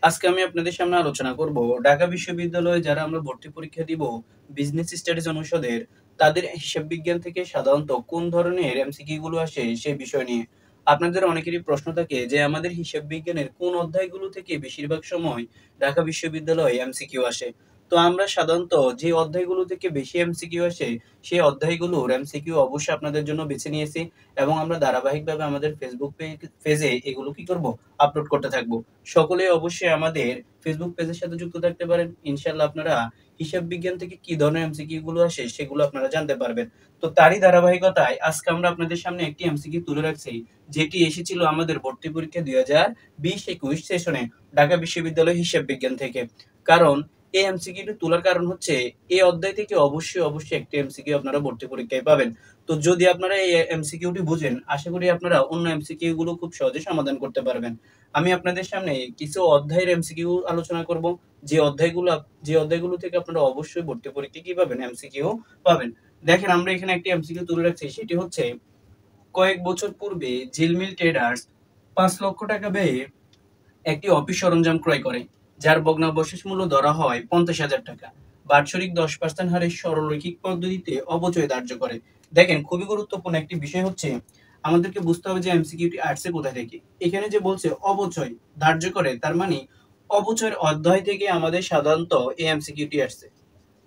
আজকে আমি আপনাদের সামনে আলোচনা করব ঢাকা বিশ্ববিদ্যালয়ে যারা আমরা ভর্তি পরীক্ষা দিব বিজনেস স্টাডিজ অনুষদের তাদের হিসাব বিজ্ঞান থেকে সাধারণত কোন ধরনের এমসিকিউ গুলো আসে সেই বিষয় নিয়ে। আপনাদের অনেকেরই প্রশ্ন থাকে যে আমাদের হিসাব বিজ্ঞানের কোন অধ্যায়গুলো থেকে বেশিরভাগ সময় ঢাকা বিশ্ববিদ্যালয়ে এমসিকিউ আসে। তো আমরা সাধারণত যে অধ্যায়গুলো থেকে বেশি এমসিকিউ আসে সেই অধ্যায়গুলোর এমসিকিউ অবশ্যই আপনাদের জন্য বেছে নিয়েছি এবং আমরা ধারাবাহিকভাবে আমাদের ফেসবুক পেজে এগুলো কি করব আপলোড করতে থাকবো। সকলেই অবশ্যই আমাদের ফেসবুক পেজের সাথে যুক্ত থাকতে পারেন। ইনশাআল্লাহ আপনারা হিসাব বিজ্ঞান থেকে কি ধরনের এমসিকিউ গুলো আসে সেগুলো আপনারা জানতে পারবেন। তো তারই ধারাবাহিকতায় আজকে আমরা আপনাদের সামনে একটি এমসিকিউ তুলে রাখছি, যেটি এসেছিল আমাদের ভর্তি পরীক্ষা 2020-21 সেশনে ঢাকা বিশ্ববিদ্যালয় হিসাব বিজ্ঞান থেকে। কারণ এই এমসিকিউটি তোলার কারণ হচ্ছে এই অধ্যায় থেকে অবশ্যই একটি এমসিকিউ আপনারা ভর্তি পরীক্ষায় পাবেন। তো যদি আপনারা এই এমসিকিউটি বুঝেন, আশা করি আপনারা অন্য এমসিকিউ গুলো খুব সহজে সমাধান করতে পারবেন। আমি আপনাদের সামনে কিছু অধ্যায়ের এমসিকিউ আলোচনা করব, যে অধ্যায়গুলো থেকে আপনারা অবশ্যই ভর্তি পরীক্ষা কি পাবেন, এমসিকিউ পাবেন। দেখেন আমরা এখানে একটি এমসিকিউ তুলে রাখছি, সেটি হচ্ছে কয়েক বছর পূর্বে ঝিলমিল ট্রেডার্স 5 লক্ষ টাকা ব্যয়ে একটি অফিস সরঞ্জাম ক্রয় করে, যার ভগ্নাবশেষ মূল্য ধরা হয় 50,000 টাকা। বাৎসরিক 10% হারে সরলরৈখিক পদ্ধতিতে অবচয় ধার্য করে। দেখেন খুবই গুরুত্বপূর্ণ একটি বিষয় হচ্ছে আমাদেরকে বুঝতে হবে যে এমসিকিউটি আসছে কোথা থেকে। এখানে যে বলছে অবচয় ধার্য করে, তার মানে অবচয়ের অধ্যায় থেকে আমাদের সাধারণত এই এমসিকিউটি আসছে।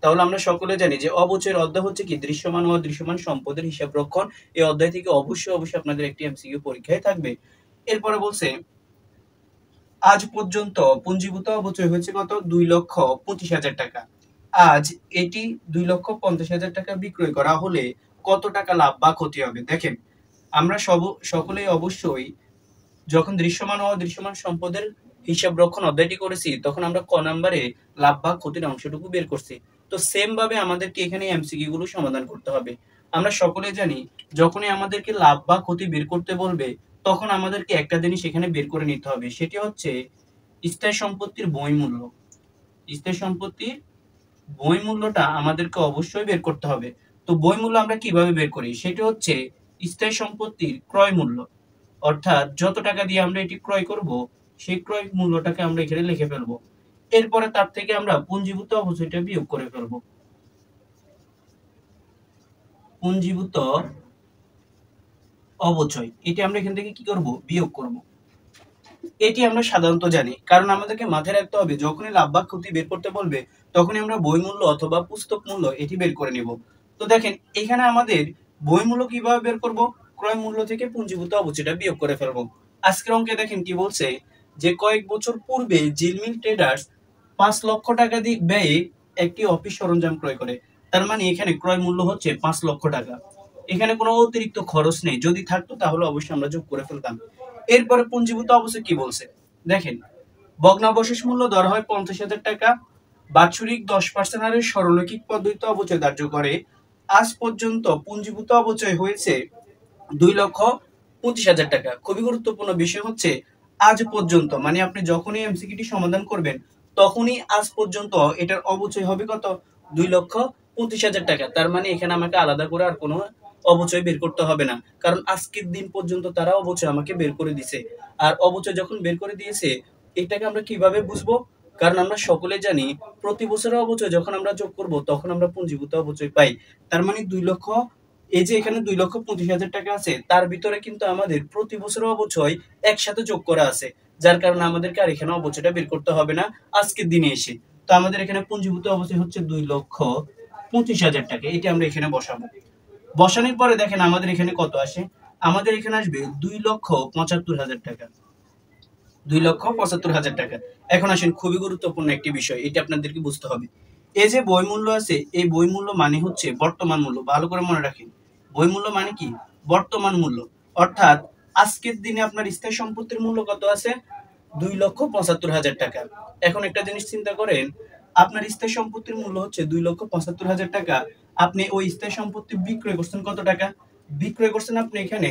তাহলে আমরা সকলে জানি যে অবচয়ের অধ্যায় হচ্ছে কি দৃশ্যমান ও অদৃশ্যমান সম্পদের হিসাব রক্ষণ। এই অধ্যায় থেকে অবশ্যই আপনাদের একটি এমসিকিউ পরীক্ষায় থাকবে। এরপরে বলছে আজ পর্যন্ত পুঞ্জীভূত অবচয় হয়েছে কত, 2,25,000 টাকা। আজ এটি 2,50,000 টাকা বিক্রয় করা হলে কত টাকা লাভ বা ক্ষতি হবে। দেখেন আমরা সকলেই অবশ্যই যখন দৃশ্যমান ও অদৃশ্যমান সম্পদের হিসাব রক্ষণ অধ্যায়টি করেছি, তখন আমরা ক নাম্বারে লাভ বা ক্ষতির অংশটুকু বের করছি। তো সেম ভাবে আমাদেরকে এখানে এমসিকিউ গুলো সমাধান করতে হবে। আমরা সকলে জানি যখনই আমাদেরকে লাভ বা ক্ষতি বের করতে বলবে, তখন আমাদেরকে একটা জিনিস এখানে বের করে নিতে হবে, সেটি হচ্ছে স্থায়ী সম্পত্তির বই মূল্য। স্থায়ী সম্পত্তির বই মূল্যটা আমাদেরকে অবশ্যই বের করতে হবে। তো বই মূল্য আমরা কিভাবে বের করি, সেটি হচ্ছে স্থায়ী সম্পত্তির ক্রয় মূল্য, অর্থাৎ যত টাকা দিয়ে আমরা এটি ক্রয় করব সেই ক্রয় মূল্যটাকে আমরা এখানে লিখে ফেলবো। এরপরে তার থেকে আমরা পুঞ্জীভূত অবচয়টা বিয়োগ করে ফেলবো। পুঞ্জীভূত অবচয় এটি আমরা এখান থেকে কি করব, বিয়োগ করব। এটি আমরা সাধারণত জানি, কারণ আমাদেরকে মাথায় রাখতে হবে যখনই লাভ বা ক্ষতি বের করতে বলবে তখনই আমরা বই মূল্য অথবা পুস্তক মূল্য এটি বের করে নিব। তো দেখেন এখানে আমাদের বই মূল্য কিভাবে বের করব, ক্রয় মূল্য থেকে পুঞ্জীভূত অবচয়টা বিয়োগ করে ফেলবো। আজকের অঙ্কে দেখেন কি বলছে, যে কয়েক বছর পূর্বে ঝিলমিল ট্রেডার্স 5 লক্ষ টাকা দিয়ে ব্যয়ে একটি অফিস সরঞ্জাম ক্রয় করে। তার মানে এখানে ক্রয় মূল্য হচ্ছে 5 লক্ষ টাকা। এখানে কোনো অতিরিক্ত খরচ নেই, যদি থাকতো তাহলে অবশ্যই আমরা যোগ করে ফেলতাম। এরপরে পুঞ্জীভূত অবস্থা কি বলছে দেখেন, ভগ্নাবশেষ মূল্য ধরা হয় 50,000 টাকা। বাৎসরিক 10% হারে সরলরৈখিক পদ্ধতিতে অবচয় ধার্য করে। আজ পর্যন্ত পুঞ্জীভূত অবচয় হয়েছে 2,25,000 টাকা। খুবই গুরুত্বপূর্ণ বিষয় হচ্ছে আজ পর্যন্ত, মানে আপনি যখনই এমসিকিউটি সমাধান করবেন তখনই আজ পর্যন্ত এটার অবচয় হবে কত, 2,25,000 টাকা। তার মানে এখানে আমাকে আলাদা করে আর কোনো অবচয় বের করতে হবে না, কারণ আজকের দিন পর্যন্ত তারা অবচয় আমাকে বের করে দিছে। আর অবচয় যখন বের করে দিয়েছে, এটাকে আমরা কিভাবে বুঝবো, কারণ আমরা সকলে জানি প্রতি বছরের অবচয় যখন আমরা যোগ করব তখন আমরা পুঞ্জীভূত অবচয় পাই। তার মানে 2 লক্ষ, এই যে এখানে 2,25,000 টাকা আছে, তার ভিতরে কিন্তু আমাদের প্রতি বছরের অবচয় একসাথে যোগ করা আছে, যার কারণে আমাদেরকে আর এখানে অবচয়টা বের করতে হবে না আজকের দিনে এসে। তো আমাদের এখানে পুঞ্জীভূত অবচয় হচ্ছে 2,25,000 টাকা, এটি আমরা এখানে বসাবো। বসানোর পরে দেখেন আমাদের এখানে কত আসে, আমাদের এখানে আসবে 2,75,000 টাকা। 2,75,000 টাকা। এখন আসেন খুবই গুরুত্বপূর্ণ একটি বিষয়, এটা আপনাদেরকে বুঝতে হবে। এই যে বই মূল্য আছে, এই বই মূল্য মানে হচ্ছে বর্তমান মূল্য। ভালো করে মনে রাখেন, বই মূল্য মানে কি, বর্তমান মূল্য। অর্থাৎ আজকের দিনে আপনার স্থায়ী সম্পত্তির মূল্য কত আছে, 2,75,000 টাকা। এখন একটা জিনিস চিন্তা করেন, আপনার স্থায়ী সম্পত্তির মূল্য হচ্ছে 2,75,000 টাকা। আপনি ওই স্থায়ী সম্পত্তি বিক্রয় করছেন কত টাকা, বিক্রয় করছেন আপনি এখানে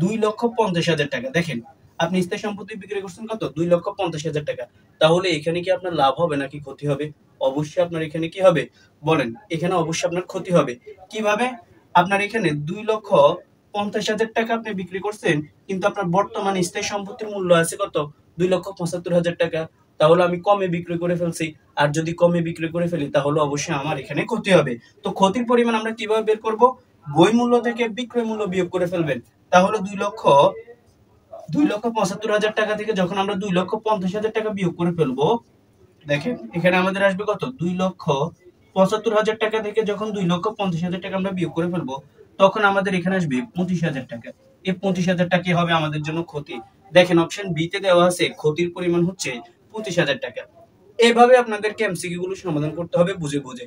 2,50,000 টাকা। দেখেন আপনি স্থায়ী সম্পত্তি বিক্রি করছেন কত, 2,50,000 টাকা। তাহলে এখানে কি আপনার লাভ হবে নাকি ক্ষতি হবে, অবশ্যই আপনার এখানে কি হবে বলেন, এখানে অবশ্যই আপনার ক্ষতি হবে। কিভাবে, আপনার এখানে 2,50,000 টাকা আপনি বিক্রি করছেন, কিন্তু আপনার বর্তমানে স্থায়ী সম্পত্তির মূল্য আছে কত, 2,75,000 টাকা। তাহলে আমি কমে বিক্রি করে ফেলছি। আর যদি কমে বিক্রি করে ফেলি তাহলে অবশ্যই আমার এখানে ক্ষতি হবে। তো ক্ষতির পরিমাণ আমরা কিভাবে বের করব? বই মূল্য থেকে বিক্রয় মূল্য বিয়োগ করে ফেলবেন। তাহলে 2,75,000 টাকা থেকে যখন আমরা 2,50,000 টাকা বিয়োগ করে ফেলবো, দেখেন এখানে আমাদের আসবে কত? 2,75,000 টাকা থেকে যখন 2,50,000 টাকা আমরা বিয়োগ করে ফেলবো, তখন আমাদের এখানে আসবে 25,000 টাকা। এই 25,000 টাকাই হবে আমাদের জন্য ক্ষতি। দেখেন অপশন বি তে দেওয়া আছে ক্ষতির পরিমাণ হচ্ছে 25,000 টাকা। এভাবে আপনাদেরকে এমসিকিউ গুলো সমাধান করতে হবে বুঝে বুঝে।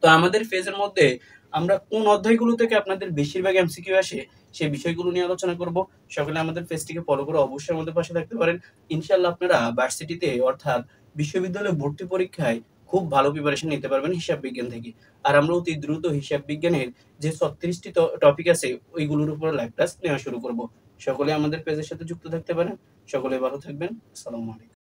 তো আমাদের ফেজের মধ্যে আমরা কোন অধ্যায়গুলো থেকে আপনাদের বেশিরভাগ এমসিকিউ আসে সেই বিষয়গুলো নিয়ে আলোচনা করব। সকলে আমাদের পেজটিকে ফলো করে অবশ্যই আমাদের পাশে থাকতে পারেন। ইনশাআল্লাহ আপনারা ভার্সিটিতে অর্থাৎ বিশ্ববিদ্যালয়ে ভর্তি পরীক্ষায় খুব ভালো প্রিপারেশন নিতে পারবেন হিসাব বিজ্ঞান থেকে। আর আমরা অতি দ্রুত হিসাব বিজ্ঞানের যে 36 টি টপিক আছে ওইগুলোর উপর লাইভ ক্লাস নেওয়া শুরু করব। সকলে আমাদের পেজের সাথে যুক্ত থাকতে পারেন। সকলে ভালো থাকবেন। আসসালামু আলাইকুম।